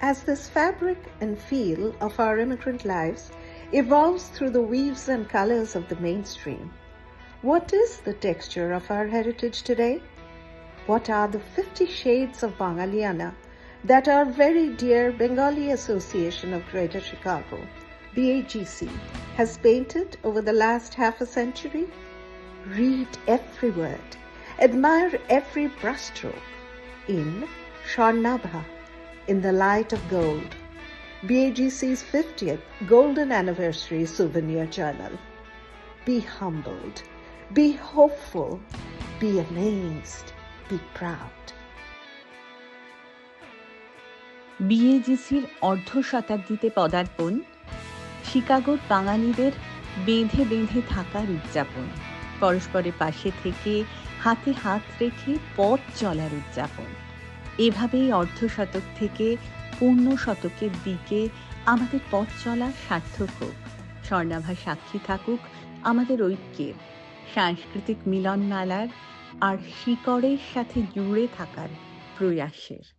As this fabric and feel of our immigrant lives evolves through the weaves and colors of the mainstream, what is the texture of our heritage today? What are the 50 shades of Bangaliana that our very dear Bengali Association of Greater Chicago, BAGC, has painted over the last half a century? Read every word, admire every brushstroke in Swarnabha, in the light of gold, BAGC's 50th Golden Anniversary Souvenir Journal. Be humbled, be hopeful, be amazed, be proud. বিএজিসির অর্ধ শতাব্দীতে পদার্পণ, শিকাগোর বাঙালিদের বেঁধে বেঁধে থাকার উদযাপন, পরস্পরের পাশে থেকে হাতে হাত রেখে পথ চলার উদযাপন। এভাবেই অর্ধশতক থেকে পূর্ণ শতকের দিকে আমাদের পথ চলা সার্থক হোক। স্বর্ণাভা সাক্ষী থাকুক আমাদের ঐক্যের, সাংস্কৃতিক মিলনমেলার আর শিকড়ের সাথে জুড়ে থাকার প্রয়াসের।